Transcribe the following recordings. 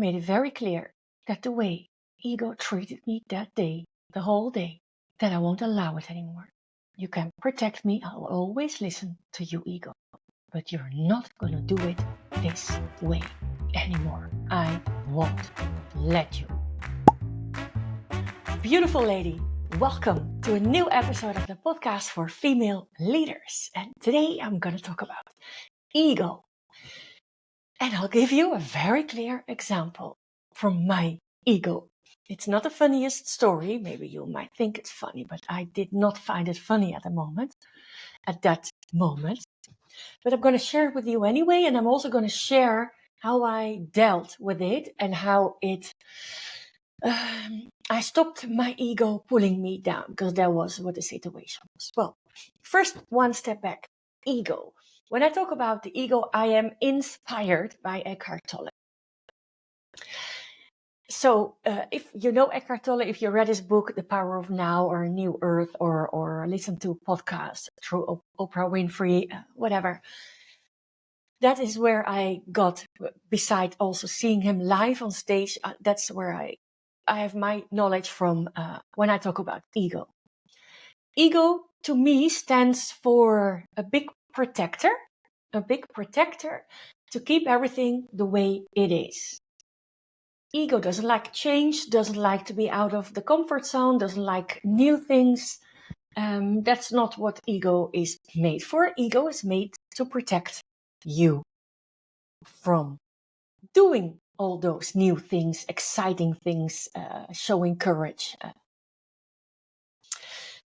made it very clear that the way ego treated me that day, the whole day, that I won't allow it anymore. You can protect me. I'll always listen to you, ego. But you're not going to do it this way anymore. I won't let you. Beautiful lady, welcome to a new episode of the podcast for female leaders. And today I'm going to talk about ego. And I'll give you a very clear example from my ego. It's not the funniest story. Maybe you might think it's funny, but I did not find it funny at that moment. But I'm going to share it with you anyway. And I'm also going to share how I dealt with it and how I stopped my ego pulling me down, because that was what the situation was. Well, first, one step back. Ego. When I talk about the ego, I am inspired by Eckhart Tolle. So if you know Eckhart Tolle, if you read his book, The Power of Now, or New Earth, or listen to podcasts through Oprah Winfrey, whatever, that is where I got, beside also seeing him live on stage, that's where I have my knowledge from when I talk about ego. Ego, to me, stands for a big protector to keep everything the way it is. Ego doesn't like change, doesn't like to be out of the comfort zone, doesn't like new things. That's not what ego is made for. Ego is made to protect you from doing all those new things, exciting things, showing courage,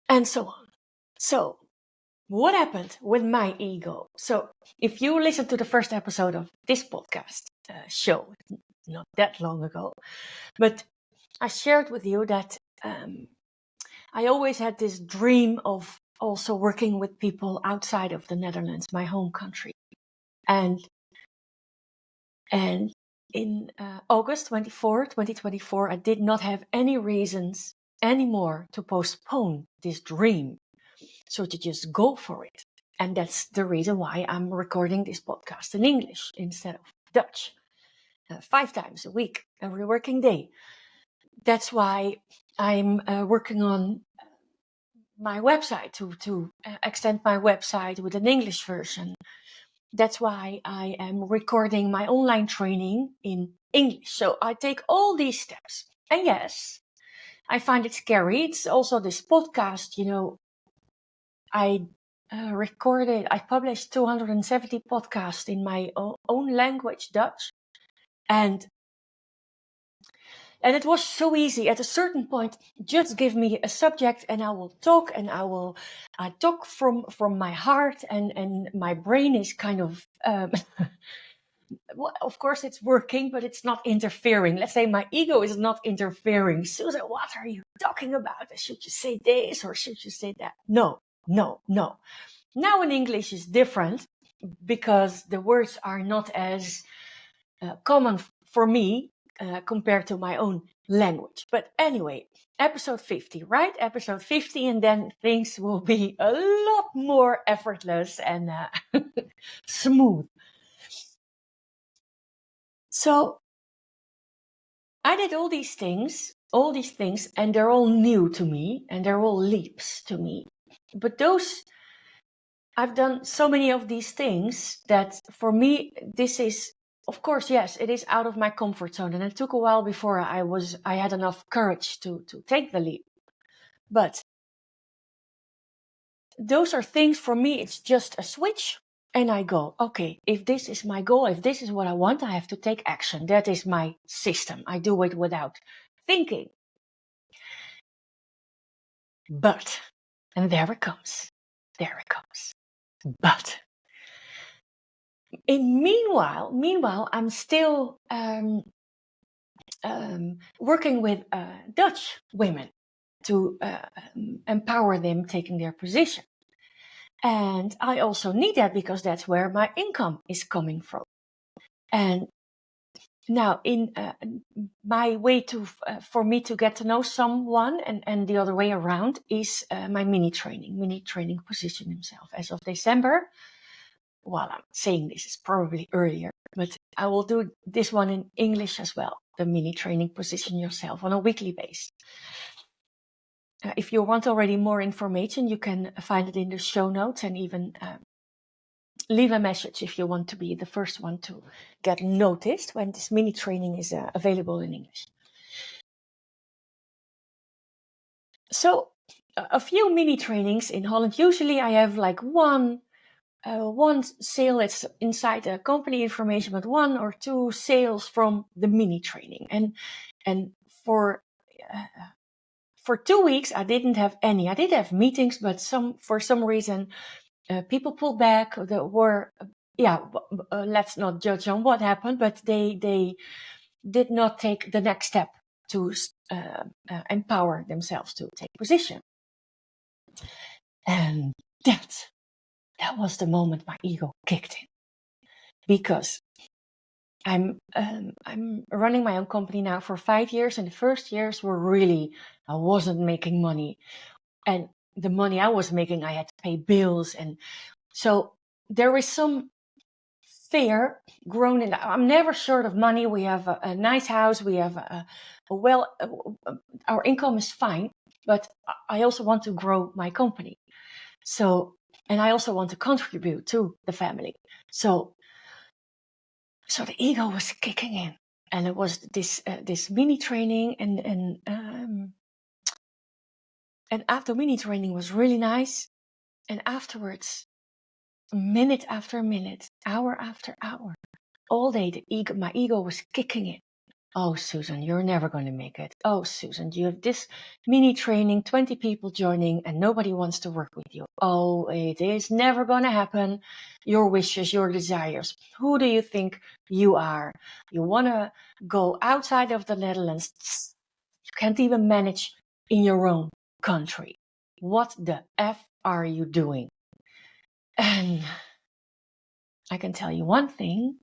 and so on. So, what happened with my ego? So, if you listen to the first episode of this podcast show, not that long ago, but I shared with you that I always had this dream of also working with people outside of the Netherlands, my home country. And in August 24, 2024, I did not have any reasons anymore to postpone this dream. So to just go for it. And that's the reason why I'm recording this podcast in English instead of Dutch. 5 times a week, every working day. That's why I'm working on my website to extend my website with an English version. That's why I am recording my online training in English. So I take all these steps. And yes, I find it scary. It's also this podcast, I published 270 podcasts in my own language, Dutch. And it was so easy. At a certain point, just give me a subject and I will talk, and I talk from my heart, and my brain is kind of, well, of course it's working, but it's not interfering. Let's say my ego is not interfering. Susan, what are you talking about? Should you say this or should you say that? No. Now in English is different because the words are not as common for me compared to my own language. But anyway, episode 50, right? Episode 50, and then things will be a lot more effortless and smooth. So I did all these things, and they're all new to me, and they're all leaps to me. But I've done so many of these things that for me, this is, of course, yes, it is out of my comfort zone. And it took a while before I had enough courage to take the leap. But those are things for me, it's just a switch. And I go, okay, if this is my goal, if this is what I want, I have to take action. That is my system. I do it without thinking. But, and there it comes. But, meanwhile, I'm still working with Dutch women to empower them taking their position. And I also need that because that's where my income is coming from. And now, in my way for me to get to know someone, and the other way around, is my mini training Position Himself. As of December, well, I'm saying this is probably earlier, but I will do this one in English as well, the mini training Position Yourself on a weekly basis. If you want already more information, you can find it in the show notes, and even leave a message if you want to be the first one to get noticed when this mini training is available in English. So a few mini trainings in Holland. Usually I have like one sale that's inside the company information, but 1 or 2 sales from the mini training. And for 2 weeks I didn't have any. I did have meetings, but for some reason people pulled back. There were let's not judge on what happened, but they did not take the next step to empower themselves to take position. And that was the moment my ego kicked in, because I'm running my own company now for 5 years, and the first years were really, I wasn't making money, and the money I was making, I had to pay bills, and so there is some fear grown in that. I'm never short of money. We have a nice house. We have our income is fine, but I also want to grow my company. So, and I also want to contribute to the family. So the ego was kicking in, and it was this mini training, and after mini training was really nice, and afterwards, minute after minute, hour after hour, all day, my ego was kicking in. Oh, Susan, you're never going to make it. Oh, Susan, you have this mini training, 20 people joining, and nobody wants to work with you. Oh, it is never going to happen. Your wishes, your desires. Who do you think you are? You want to go outside of the Netherlands. You can't even manage in your own country. What the F are you doing? And I can tell you one thing.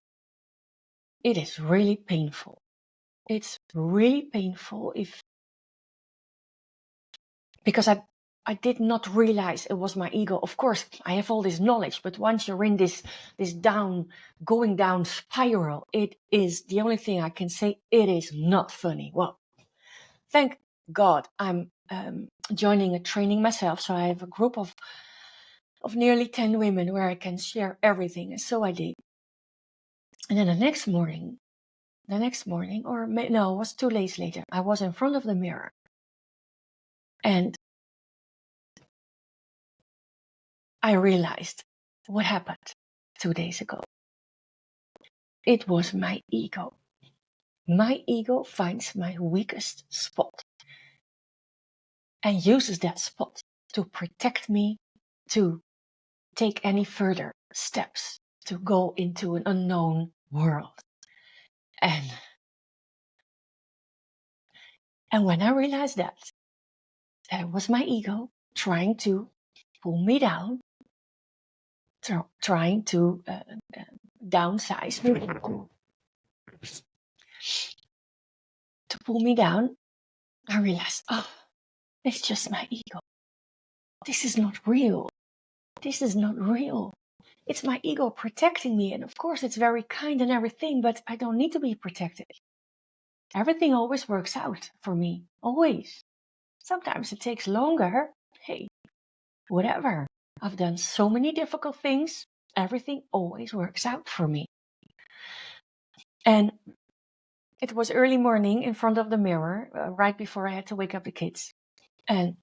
It is really painful. It's really painful because I did not realize it was my ego. Of course, I have all this knowledge, but once you're in this going down spiral, it is the only thing I can say. It is not funny. Well, thank God I'm joining a training myself, so I have a group of nearly 10 women where I can share everything, and so I did. And then the next morning, or no, it was 2 days later, I was in front of the mirror, and I realized what happened 2 days ago. It was my ego. My ego finds my weakest spot and uses that spot to protect me, to take any further steps, to go into an unknown world. And when I realized that it was my ego trying to pull me down, trying to downsize me, to pull me down, I realized, oh, it's just my ego. This is not real. This is not real. It's my ego protecting me. And of course, it's very kind and everything, but I don't need to be protected. Everything always works out for me. Always. Sometimes it takes longer. Hey, whatever. I've done so many difficult things. Everything always works out for me. And it was early morning in front of the mirror, right before I had to wake up the kids. And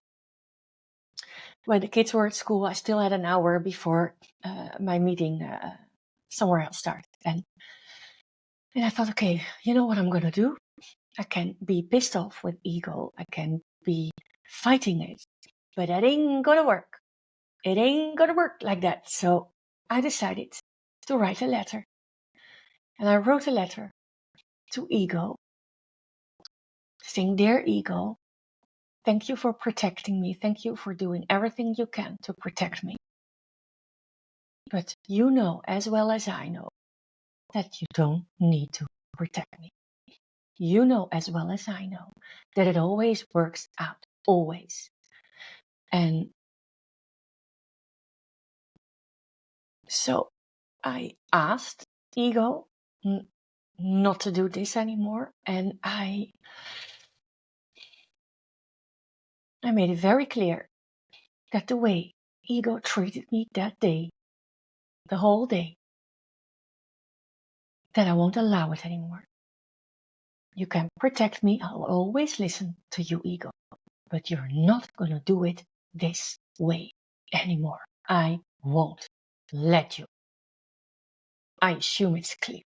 when the kids were at school, I still had an hour before my meeting somewhere else started. And I thought, okay, you know what I'm going to do? I can be pissed off with ego. I can be fighting it. But that ain't going to work. It ain't going to work like that. So I decided to write a letter. And I wrote a letter to ego, saying, "Dear ego, thank you for protecting me. Thank you for doing everything you can to protect me. But you know as well as I know that you don't need to protect me. You know as well as I know that it always works out. Always." And so I asked ego, not to do this anymore. And I made it very clear that the way ego treated me that day, the whole day, that I won't allow it anymore. You can protect me, I'll always listen to you, ego, but you're not gonna do it this way anymore. I won't let you. I assume it's clear.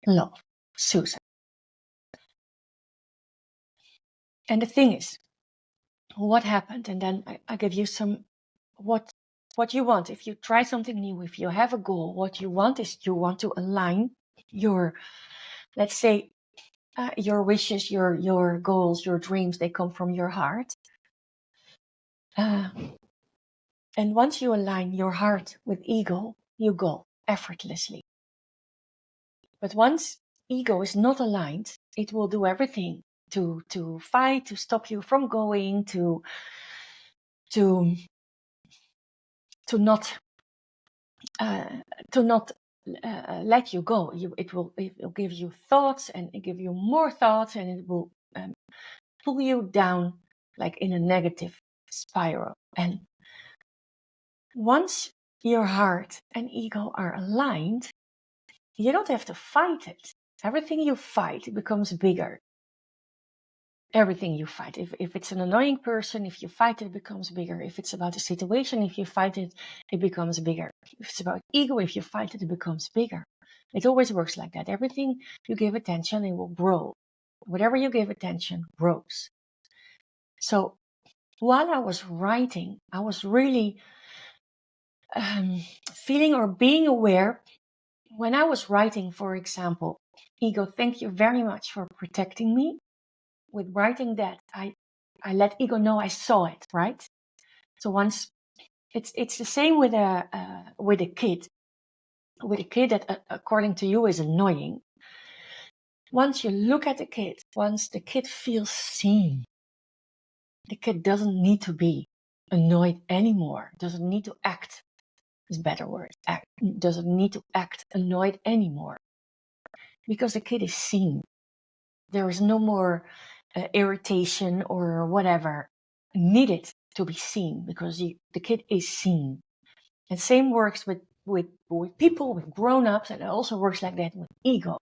Love, Susan. And the thing is, what happened? And then I give you some what you want. If you try something new, if you have a goal, what you want is you want to align your, let's say, your wishes, your goals, your dreams. They come from your heart. And once you align your heart with ego, you go effortlessly. But once ego is not aligned, it will do everything to fight, to stop you from going, to not let you go. It will give you thoughts, and it give you more thoughts, and it will pull you down like in a negative spiral. And once your heart and ego are aligned, you don't have to fight it. Everything you fight becomes bigger. Everything you fight. If it's an annoying person, if you fight it, it becomes bigger. If it's about a situation, if you fight it, it becomes bigger. If it's about ego, if you fight it, it becomes bigger. It always works like that. Everything you give attention, it will grow. Whatever you give attention grows. So while I was writing, I was really feeling or being aware. When I was writing, for example, ego, thank you very much for protecting me. With writing that, I let ego know I saw it, right? So once it's the same with a kid. With a kid that according to you is annoying. Once you look at the kid, once the kid feels seen, the kid doesn't need to be annoyed anymore. Doesn't need to act, is a better word. Doesn't need to act annoyed anymore. Because the kid is seen. There is no more irritation or whatever needed to be seen, because the kid is seen. And same works with people, with grown-ups, and it also works like that with ego.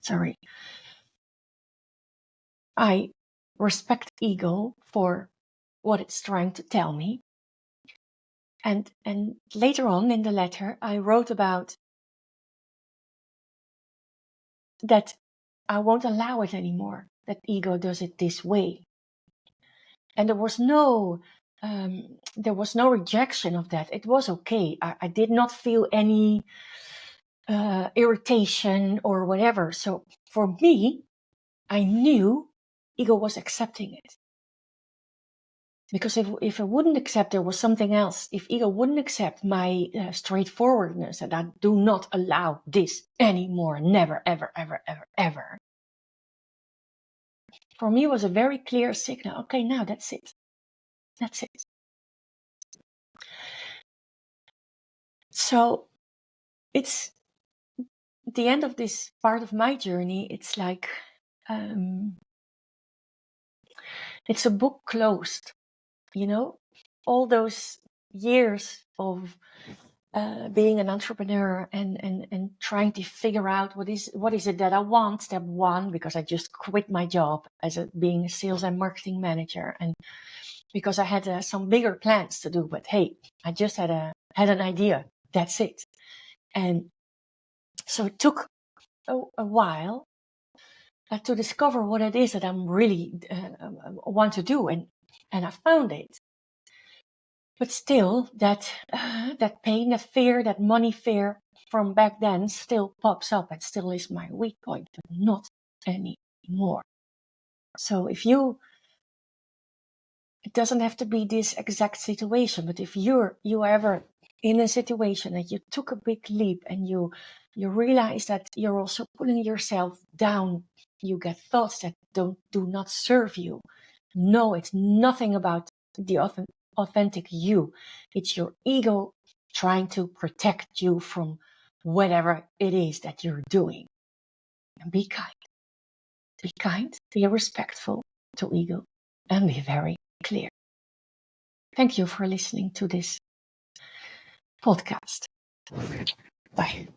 Sorry. I respect ego for what it's trying to tell me. And later on in the letter, I wrote about that I won't allow it anymore, that ego does it this way. And there was no rejection of that. It was okay. I did not feel any irritation or whatever. So for me, I knew ego was accepting it. Because if it wouldn't accept, there was something else. If ego wouldn't accept my straightforwardness, that I do not allow this anymore, never, ever, ever, ever, ever. For me, it was a very clear signal. Okay, now that's it. That's it. So it's the end of this part of my journey. It's like it's a book closed. You know, all those years of being an entrepreneur and trying to figure out what is it that I want. Step one, because I just quit my job as being a sales and marketing manager, and because I had some bigger plans to do. But hey, I just had an idea. That's it. And so it took a while to discover what it is that I'm really want to do, and I found it. But still, that pain, that fear, that money fear from back then still pops up and still is my weak point, but not anymore. So it doesn't have to be this exact situation, but if you ever in a situation that you took a big leap and you realize that you're also pulling yourself down, you get thoughts that do not serve you. No, it's nothing about the authentic you. It's your ego trying to protect you from whatever it is that you're doing. And be kind. Be kind, be respectful to ego, and be very clear. Thank you for listening to this podcast. Bye.